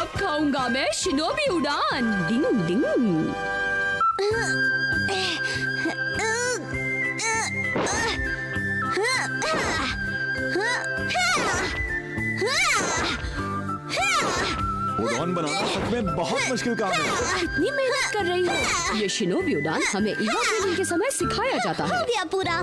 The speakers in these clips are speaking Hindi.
अब खाऊंगा मैं शिनोबी उड़ान। डिंग डिंग। उड़ान बनाना सच में बहुत मुश्किल काम है। इतनी मेहनत कर रही हो। ये शिनोबी उड़ान हमें ईवा ट्रेनिंग के समय सिखाया जाता है। हो गया पूरा।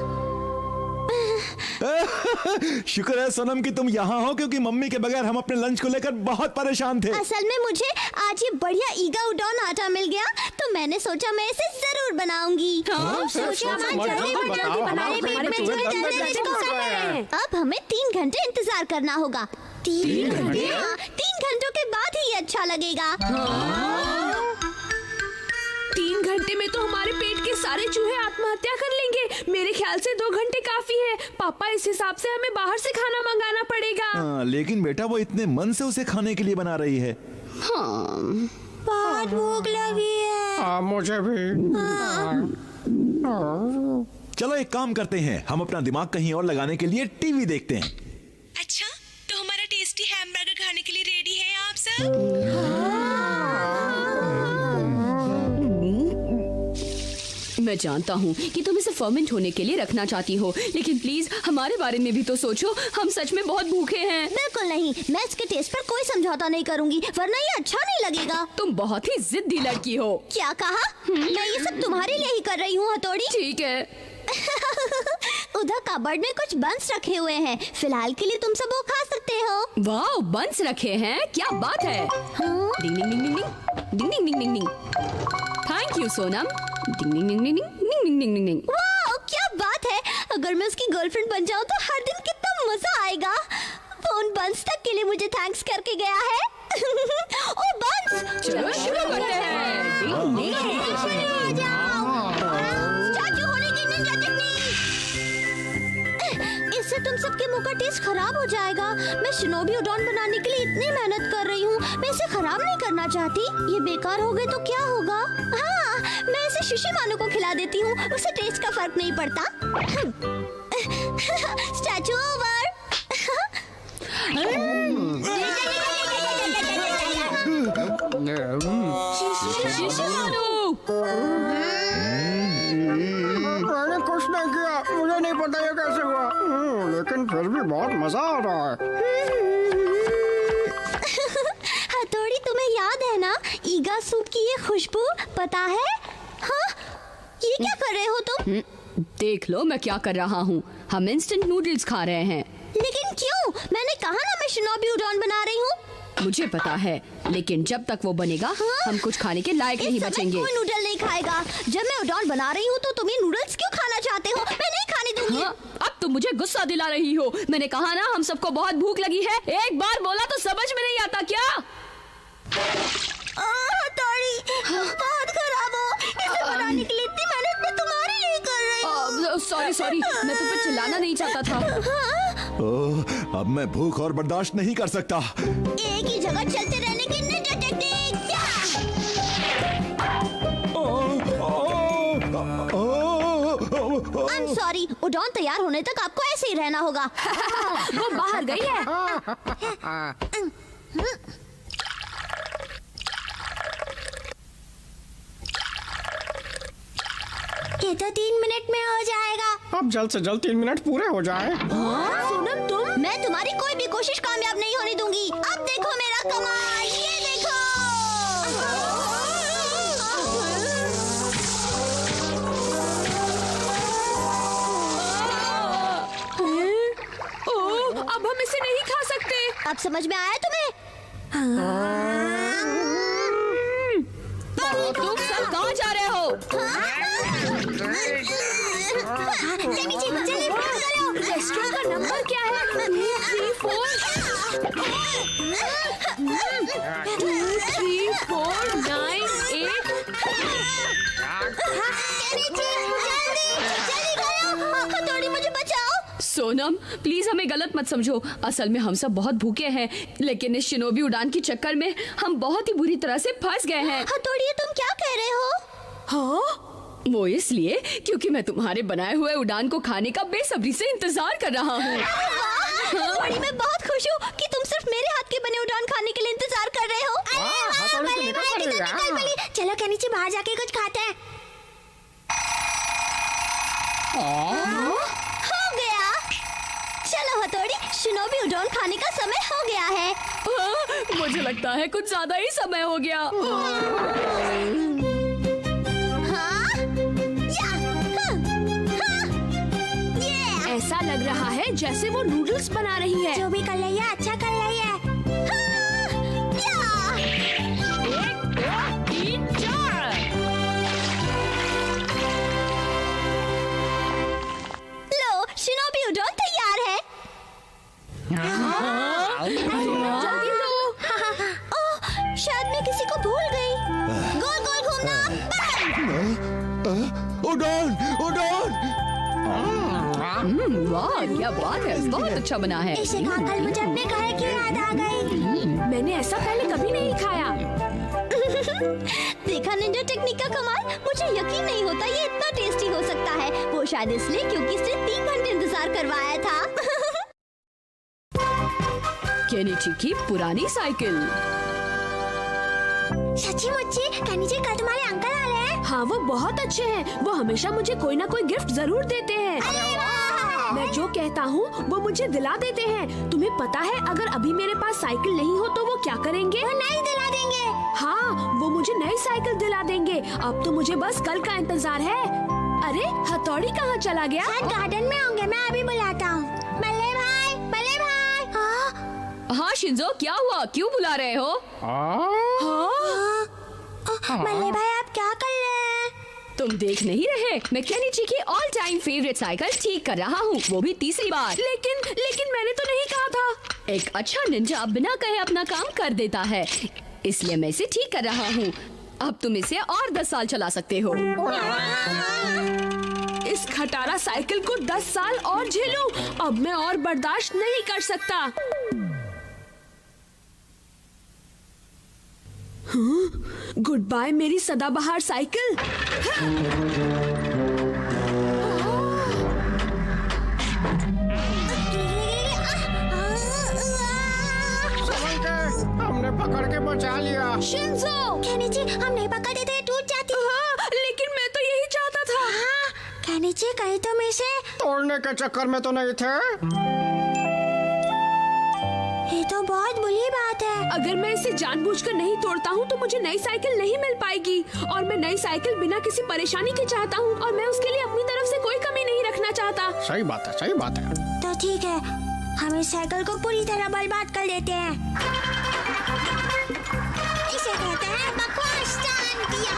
शुक्र है सोनम कि तुम यहाँ हो, क्योंकि मम्मी के बगैर हम अपने लंच को लेकर बहुत परेशान थे। असल में मुझे आज ये बढ़िया ईगा उडॉन आटा मिल गया, तो मैंने सोचा मैं इसे जरूर बनाऊंगी। अब हमें 3 घंटे इंतजार करना होगा। 3 घंटे? 3 घंटों के बाद ही ये अच्छा लगेगा। 3 घंटे में तो हमारे पेट के सारे चूहे आत्महत्या कर लेंगे। मेरे ख्याल से 2 घंटे काफी है। पापा, इस हिसाब से हमें बाहर से खाना मंगाना पड़ेगा। लेकिन बेटा वो इतने मन से उसे खाने के लिए बना रही है। बहुत भूख लगी है। मुझे भी। चलो एक काम करते हैं, हम अपना दिमाग कहीं और लगाने के लिए टीवी देखते हैं। अच्छा, तो हमारा टेस्टी हैमबर्गर खाने के लिए रेडी हैं आप सब? मैं जानता हूँ कि तुम इसे फर्मेंट होने के लिए रखना चाहती हो, लेकिन प्लीज हमारे बारे में भी तो सोचो। हम सच में बहुत भूखे हैं। बिल्कुल नहीं, मैं इसके टेस्ट पर कोई समझौता नहीं करूंगी, वरना ये अच्छा नहीं लगेगा। तुम बहुत ही जिद्दी लड़की हो। क्या कहा? मैं ये सब तुम्हारे लिए ही कर रही हूँ हथौड़ी। ठीक है। उधर कबर्ड में कुछ बंस रखे हुए हैं, फिलहाल के लिए तुम सब वो खा सकते हो। वाह, बंस रखे हैं, क्या बात है। Ding ding ding ding ding ding ding ding ding. Thank you Sonam. Ding ding ding ding ding ding ding ding. वाह, क्या बात है। अगर मैं उसकी गर्लफ्रेंड बन जाऊँ तो हर दिन कितना मजा आएगा। वो उन बंस तक के लिए मुझे थैंक्स करके गया है। ओ बंस, चलो शुरू करते हैं। डिंग डिंग। स्टैच्यू होने की निंजा टेक्निक। इससे तुम सबके मुंह का टेस्ट खराब हो जाएगा। मैं शिनोबी उडॉन बनाने के लिए इतनी मेहनत कर रही हूँ, मैं इसे खराब नहीं करना चाहती। ये बेकार हो गए तो क्या होगा? हाँ, मैं इसे शिशी मानो को खिला देती हूँ, उसे टेस्ट का फर्क नहीं पड़ता। Statue over. शिशी मानो। मैंने कुछ नहीं किया, मुझे नहीं पता ये कैसे हुआ, लेकिन फिर भी बहुत मजा आ रहा है। हथौड़ी, तुम्हें याद है ना ईगा सूप की ये खुशबू? पता है? हाँ, ये क्या कर रहे हो तुम? देख लो मैं क्या कर रहा हूँ। हम इंस्टेंट नूडल्स खा रहे हैं। लेकिन क्यों? मैंने कहा ना मैं शिनोबी उडॉन बना रही हूँ। मुझे पता है, लेकिन जब तक वो बनेगा हम कुछ खाने के लायक नहीं बचेंगे। कोई नूडल नहीं खाएगा। जब मैं उडॉन बना रही हूँ तो तुम ये नूडल्स क्यों खाना चाहते हो? मैं नहीं खाने दूंगी। अब तुम मुझे गुस्सा दिला रही हो। मैंने कहा ना हम सबको बहुत भूख लगी है। एक बार बोला तो समझ में नहीं आता क्या? हथौड़ी, बहुत खराब हो। इसे बनाने के लिए इतनी मेहनत मैं तुम्हारे लिए कर रही हूँ। सॉरी, मैं तुम पे चिल्लाना नहीं चाहता था। ओह, अब मैं भूख और बर्दाश्त नहीं कर सकता। एक ही जगह चलते रहने की ninja technique. I am sorry, udon तैयार होने तक आपको ऐसे ही रहना होगा। वो बाहर गई है। ये तो 3 मिनट में हो जाएगा। अब जल्द से जल्द 3 मिनट पूरे हो जाए। सोनम, तुम? मैं तुम्हारी कोई भी कोशिश कामयाब नहीं होने दूंगी। अब देखो मेरा कमाल, ये देखो। ओह, अब हम इसे नहीं खा सकते। अब समझ में आया तुम्हें? तुम सब कहाँ जा रहे हो? रेस्टोरेंट का नंबर क्या है? 23498। हथौड़ी, मुझे बचाओ। सोनम, प्लीज हमें गलत मत समझो। असल में हम सब बहुत भूखे हैं, लेकिन इस शिनोबी उड़ान के चक्कर में हम बहुत ही बुरी तरह से फंस गए हैं। हथौड़ी, तुम क्या कह रहे हो? हाँ, वो इसलिए क्योंकि मैं तुम्हारे बनाए हुए उड़ान को खाने का बेसब्री से इंतजार कर रहा हूँ। हथौड़ी, मैं बहुत खुश हूँ कि तुम सिर्फ मेरे हाथ के बने उड़ान खाने के लिए इंतजार कर रहे हो। नीचे बाहर जाके कुछ खाते हैं। हो गया। चलो हथौड़ी, शिनोबी उडोन खाने का समय हो गया है। मुझे लगता है कुछ ज्यादा ही समय हो गया। हाँ? या, हाँ, ये। ऐसा लग रहा है जैसे वो नूडल्स बना रही है। जो भी कर रही है अच्छा कर रही है। हाँ, या। 1, 2, 3, 4। लो, शिनोबी उडोन तैयार है। जल्दी दो। ओह, शायद मैं किसी को भूल गई। गोल गोल घूमना बंद। उड़ान उड़ान। वाह, क्या बात है, बहुत अच्छा बना है। इसे खाकर मुझे अपने घर की याद आ गई। मैंने ऐसा पहले कभी नहीं खाया। देखा निंजा टेक्निक का कमाल। मुझे यकीन नहीं होता ये इतना टेस्टी हो सकता है। वो शायद इसलिए क्योंकि इसने 3 घंटे इंतजार करवाया था। केनिची की पुरानी साइकिल। सच्ची मुच्ची केनिची, कल तुम्हारे अंकल आ रहे हैं। हाँ, वो बहुत अच्छे हैं। वो हमेशा मुझे कोई ना कोई गिफ्ट जरूर देते हैं। अरे वाह! मैं जो कहता हूँ वो मुझे दिला देते हैं। तुम्हें पता है अगर अभी मेरे पास साइकिल नहीं हो तो वो क्या करेंगे? वो नहीं दिला देंगे। हाँ, वो मुझे नई साइकिल दिला देंगे। अब तो मुझे बस कल का इंतजार है। अरे हथौड़ी कहाँ चला गया? शायद गार्डन में होंगे, मैं अभी बुलाता हूँ। बल्ले भाई, बल्ले भाई। हाँ शिंजो, क्या हुआ? क्यों बुला रहे हो? बल्ले भाई, आप क्या कर रहे हैं? तुम देख नहीं रहे? मैं केनिची की ऑल टाइम फेवरेट साइकिल ठीक कर रहा हूँ, वो भी तीसरी बार। लेकिन मैंने तो नहीं कहा था। एक अच्छा निंजा बिना कहे अपना काम कर देता है, इसलिए मैं इसे ठीक कर रहा हूँ। अब तुम इसे और 10 साल चला सकते हो। इस खटारा साइकिल को 10 साल और झेलूं? अब मैं और बर्दाश्त नहीं कर सकता। गुड बाय मेरी सदाबहार साइकिल। संभल के, हमने पकड़ के बचा लिया। शिंजो, केनिची, हम नहीं पकड़ देते टूट जाती। हाँ, लेकिन मैं तो यही चाहता था। हाँ, केनिची कहीं तुम इसे। तोड़ने के चक्कर में तो नहीं थे। ये तो बहुत बुरी बात है। अगर मैं इसे जानबूझकर नहीं तोड़ता हूँ तो मुझे नई साइकिल नहीं मिल पाएगी, और मैं नई साइकिल बिना किसी परेशानी के चाहता हूँ, और मैं उसके लिए अपनी तरफ से कोई कमी नहीं रखना चाहता। सही बात है, सही बात है। तो ठीक है, हम इस साइकिल को पूरी तरह बर्बाद कर देते हैं। इसे कहते हैं बकवास स्टंट। ये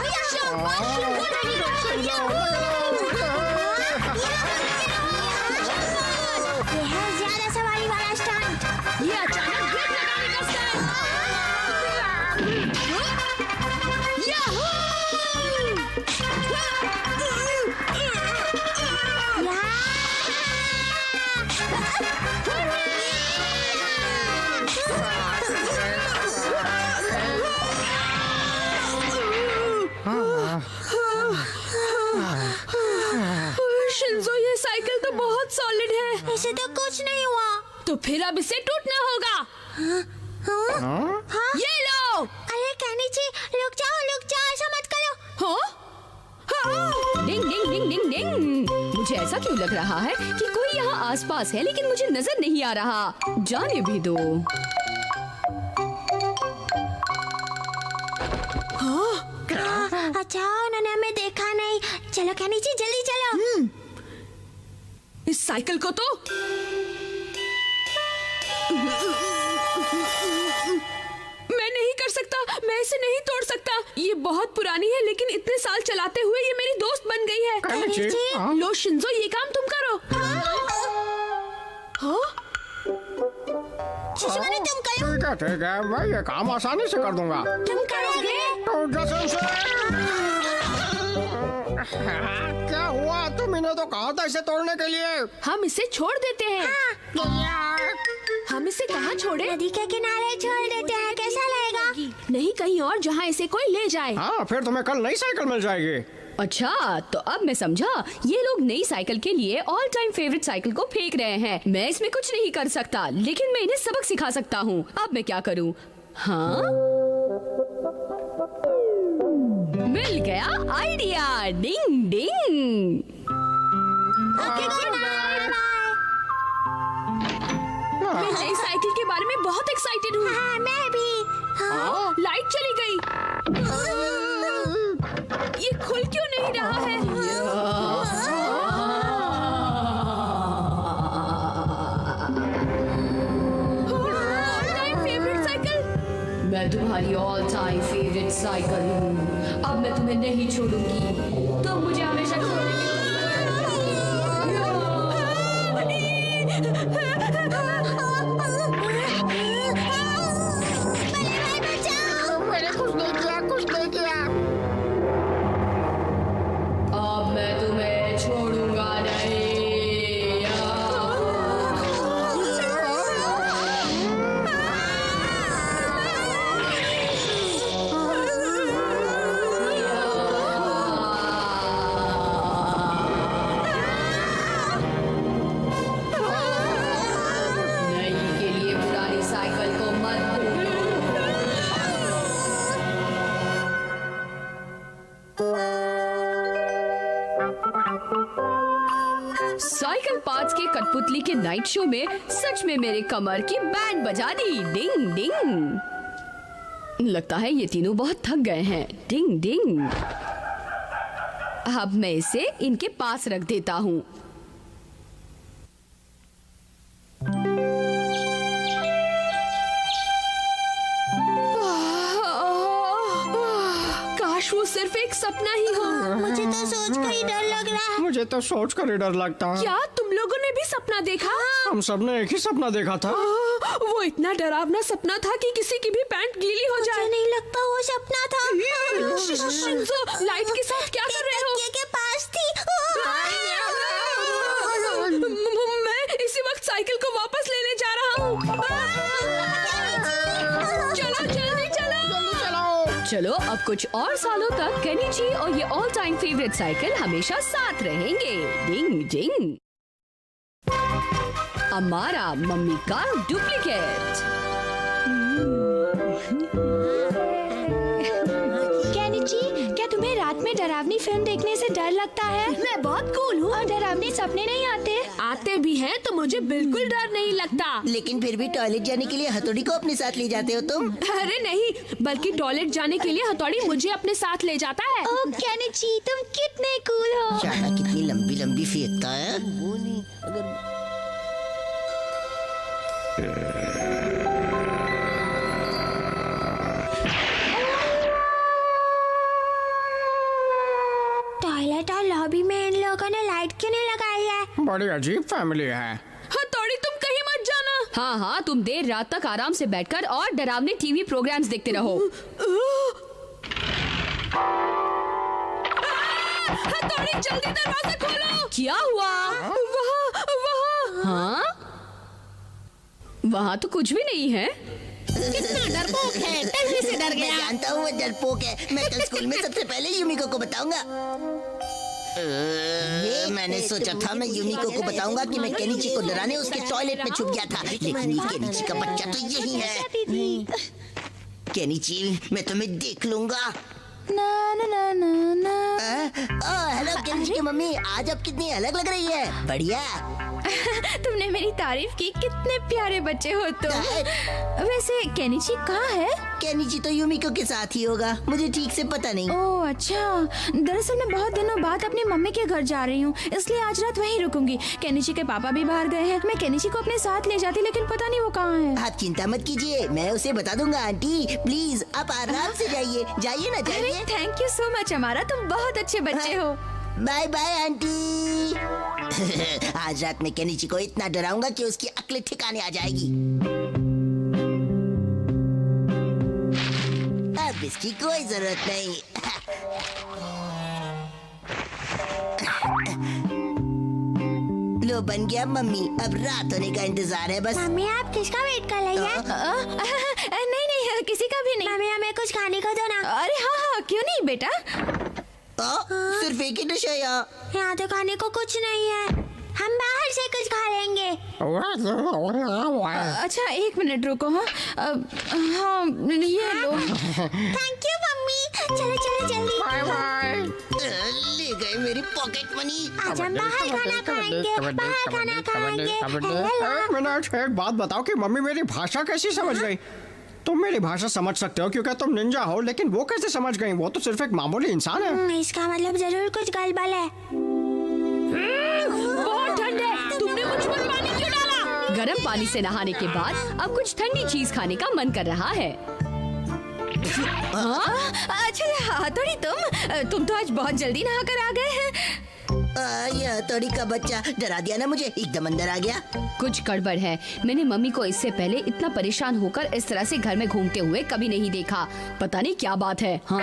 है ज्यादा सवारी वाला स्टंट। ये अचानक ब्रेक लगाने का स्टाइल। शिंजो, ये साइकिल तो बहुत सॉलिड है। इसे तो कुछ नहीं हुआ। तो फिर अब इसे टूटना होगा। हाँ? ये लो। अरे केनिची, रुक जाओ, ऐसा मत करो। हाँ? हाँ? डिंग डिंग डिंग डिंग डिंग। मुझे ऐसा क्यों लग रहा है कि कोई यहाँ आसपास है, लेकिन मुझे नजर नहीं आ रहा। जाने भी दो। अच्छा, उन्होंने हमें देखा नहीं। चलो केनिची, जल्दी चलो। इस साइकिल को तो मैं नहीं कर सकता। मैं इसे नहीं तोड़ सकता। ये बहुत पुरानी है, लेकिन इतने साल चलाते हुए ये मेरी दोस्त बन गई है। केनिची, हाँ? लो शिंजो, ये काम तुम करो। हाँ? शिशुमने, तुम करो। ठीक है, मैं ये काम आसानी से कर दूंगा। तुम करोगे? तो जैसे क्या हुआ? तुमने तो कहा था इसे तोड़ने के लिए। हम इसे छोड़ देते हैं। हम इसे कहाँ छोड़े? नदी के किनारे छोड़ देते हैं, कैसा लगेगा? नहीं, कहीं और जहाँ इसे कोई ले जाए। हाँ, फिर तुम्हें कल नई साइकिल मिल जाएगी। अच्छा, तो अब मैं समझा। ये लोग नई साइकिल के लिए ऑल टाइम फेवरेट साइकिल को फेंक रहे हैं। मैं इसमें कुछ नहीं कर सकता, लेकिन मैं इन्हें सबक सिखा सकता हूँ। अब मैं क्या करूँ? हाँ, मिल गया आइडिया। डिंग डिंग। मैं नई साइकिल के बारे में बहुत एक्साइटेड हूँ। हाँ, मैं भी। लाइट चली गई। ये खुल क्यों नहीं रहा है? Favourite cycle. मैं तुम्हारी ऑल टाइम फेवरेट साइकिल हूँ। अब मैं तुम्हें नहीं छोड़ूंगी। तुम मुझे हमेशा छोड़ेंगे। मैंने कुछ नहीं किया, कुछ नहीं किया। अब मैं तुम्हें छोड़ूंगा नहीं। नई के लिए पुरानी साइकिल को मत भूलो। साइकिल पार्ट्स के कठपुतली के नाइट शो में सच में मेरे कमर की बैंड बजा दी। डिंग डिंग। लगता है ये तीनों बहुत थक गए हैं। डिंग डिंग। अब मैं इसे इनके पास रख देता हूँ। काश वो सिर्फ एक सपना ही हो। मुझे तो सोच कर ही डर लग रहा है। मुझे तो सोच कर ही डर लगता है। क्या तुम लोगों ने भी सपना देखा? हम सबने एक ही सपना देखा था। वो इतना डरावना सपना था कि किसी की भी पैंट गीली हो जाए। मुझे नहीं लगता वो सपना था। शिंजो, लाइट के साथ क्या कर रहे हो? तकिए के पास थी। मैं इसी वक्त साइकिल को वापस लेने जा रहा हूँ। चलो जल्दी चलो। चलो अब कुछ और सालों तक केनिची और ये ऑल टाइम फेवरेट साइकिल हमेशा साथ रहेंगे। डिंग डिंग। हमारा मम्मी का डुप्लीकेट। केनिची, क्या तुम्हें रात में डरावनी फिल्म देखने से डर लगता है? मैं बहुत कूल हूँ और डरावने सपने नहीं आते। आते भी हैं तो मुझे बिल्कुल डर नहीं लगता। लेकिन फिर भी टॉयलेट जाने के लिए हथौड़ी को अपने साथ ले जाते हो तुम। अरे नहीं, बल्कि टॉयलेट जाने के लिए हथौड़ी मुझे अपने साथ ले जाता है। ओह केनिची, तुम कितने कूल हो। शाला कितनी लंबी लंबी फेंकता है। टॉयलेट और लॉबी में इन लोगों ने लाइट क्यों नहीं लगाई है? बड़ी अजीब फैमिली है। हथौड़ी तुम कहीं मत जाना। हाँ हाँ, तुम देर रात तक आराम से बैठकर और डरावने टीवी प्रोग्राम्स देखते रहो। हथौड़ी जल्दी दरवाजा खोलो। क्या हुआ? वहाँ हाँ, वहाँ तो कुछ भी नहीं है। कितना डरपोक है, तभी से डर गया। मैं जानता हूँ वो डरपोक है। मैं कल स्कूल में सबसे पहले यूमिको को बताऊंगा। मैंने सोचा था मैं यूमिको को बताऊंगा कि मैं केनिची को डराने उसके टॉयलेट में छुप गया था, लेकिन ये केनिची का बच्चा तो यही है। केनिची, मैं तुम्हें देख लूंगा। ना ना ना ना ना। हेलो केनिची की मम्मी, आज आप कितनी अलग लग रही है। बढ़िया। तुमने मेरी तारीफ की। कितने प्यारे बच्चे हो तुम। वैसे केनिची कहाँ है? केनिची तो यूमिको के साथ ही होगा, मुझे ठीक से पता नहीं। ओह अच्छा, दरअसल मैं बहुत दिनों बाद अपनी मम्मी के घर जा रही हूँ, इसलिए आज रात वहीं रुकूंगी। केनिची के पापा भी बाहर गए हैं। मैं केनिची को अपने साथ ले जाती, लेकिन पता नहीं वो कहाँ है। आप चिंता मत कीजिए, मैं उसे बता दूंगा। आंटी प्लीज आप आराम से जाइए। जाइए ना, जाइए। थैंक यू सो मच अमारा, तुम बहुत अच्छे बच्चे हो। Bye bye aunty. आज रात में केनिची को इतना डराऊंगा कि उसकी अक्ल ठिकाने आ जाएगी। अब इसकी कोई जरूरत नहीं। लो बन गया मम्मी, अब रात होने का इंतजार है बस। मम्मी आप किसका वेट कर रही है? नहीं नहीं, किसी का भी नहीं। मम्मी हमें कुछ खाने को दो ना। अरे हाँ हाँ, क्यों नहीं बेटा। सिर्फ एक ही डिश है यहाँ तो खाने को कुछ नहीं है, हम बाहर से कुछ खा लेंगे। अच्छा एक मिनट रुको। हाँ हाँ, ये लो। Thank you mummy. चलो चलो जल्दी। Bye bye. ले गए मेरी पॉकेट मनी। आज हम बाहर खाना खाएंगे, बाहर खाना खाएंगे। एक मिनट, एक बात बताओ कि मम्मी मेरी भाषा कैसी समझ गई? तुम मेरी भाषा समझ सकते हो क्योंकि तुम निंजा हो, लेकिन वो कैसे समझ गई? वो तो सिर्फ एक मामूली इंसान है। इसका मतलब जरूर कुछ गड़बड़ है। बहुत ठंड है, तुमने मुझ पर पानी क्यों डाला? गर्म पानी से नहाने के बाद अब कुछ ठंडी चीज खाने का मन कर रहा है। अच्छा हथौड़ी, तुम तो आज बहुत जल्दी नहा कर आ गए हैं। ये हथौड़ी का बच्चा डरा दिया ना मुझे, एकदम अंदर आ गया। कुछ गड़बड़ है। मैंने मम्मी को इससे पहले इतना परेशान होकर इस तरह से घर में घूमते हुए कभी नहीं देखा। पता नहीं क्या बात है। हाँ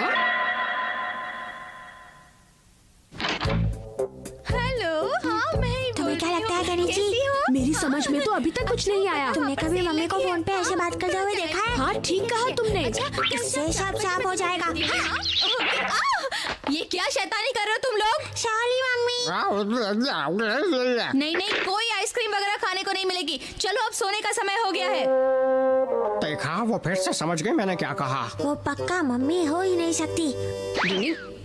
हेलो। हाँ मैं तुम्हें क्या लगता है गणेश जी? मेरी समझ में तो अभी तक कुछ नहीं आया। तुमने कभी मम्मी को फोन पे ऐसे बात करते हुए देखा है? हाँ ठीक कहा तुमने। इससे सब साफ हो जाएगा। ये क्या शैतानी कर रहे हो तुम लोग? Sorry mummy. नहीं नहीं, कोई आइसक्रीम वगैरह खाने को नहीं मिलेगी। चलो अब सोने का समय हो गया है। देखा, वो फिर से समझ गई मैंने क्या कहा। वो पक्का मम्मी हो ही नहीं सकती।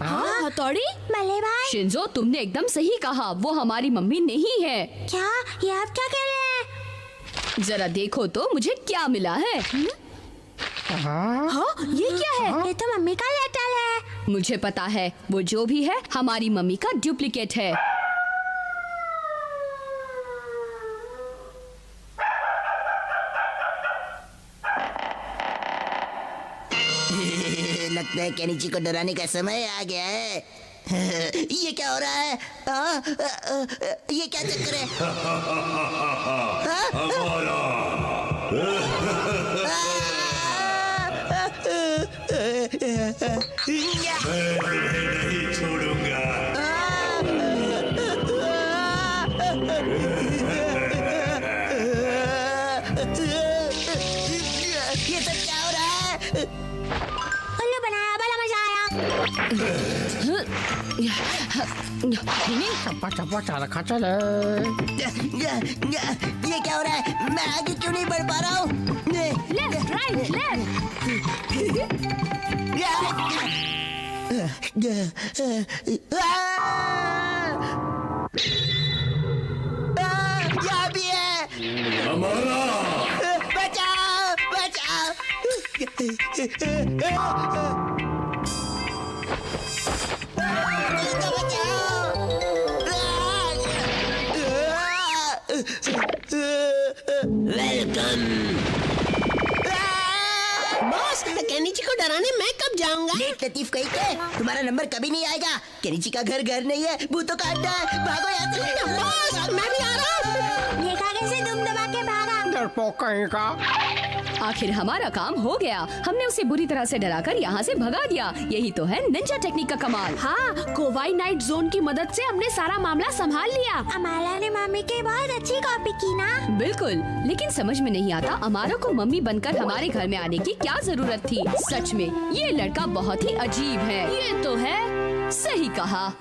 हाँ हथौड़ी। भले भाई। शिंजो, तुमने एकदम सही कहा, वो हमारी मम्मी नहीं है। क्या? ये आप क्या कह रहे हैं? जरा देखो तो मुझे क्या मिला है। हाँ ये क्या है? ये तो मम्मी का लेटर है। मुझे पता है, वो जो भी है हमारी मम्मी का डुप्लीकेट है। लगता है केनिची को डराने का समय आ गया है। ये क्या हो रहा है? ये क्या चक्कर है? नहीं छोड़ूंगा। ये सब क्या हो रहा है? उल्लू बनाया, बड़ा मजा आया। चप्पा चप्पा चाल खा चले। ये क्या हो रहा है? मैं आगे क्यों नहीं बढ़ पा रहा हूँ? Left right left. यहाँ भी है। बचाओ बचाओ। वेलकम। बॉस, केनिची को डराने मैं कब जाऊंगा? लेट लतीफ कहीं के, तुम्हारा नंबर कभी नहीं आएगा। केनिची का घर नहीं है, भूतों का अड्डा है। भागो यहाँ से। बॉस, मैं भी आ रहा हूँ। ये कागज से दुम दबा के भागा। डरपोक कहीं का। आखिर हमारा काम हो गया। हमने उसे बुरी तरह से डराकर यहाँ से भगा दिया। यही तो है निंजा टेक्निक का कमाल। हाँ, कोवाई नाइट जोन की मदद से हमने सारा मामला संभाल लिया। अमाला ने मम्मी की बहुत अच्छी कॉपी की ना। बिल्कुल, लेकिन समझ में नहीं आता अमारा को मम्मी बनकर हमारे घर में आने की क्या जरूरत थी। सच में ये लड़का बहुत ही अजीब है। ये तो है, सही कहा।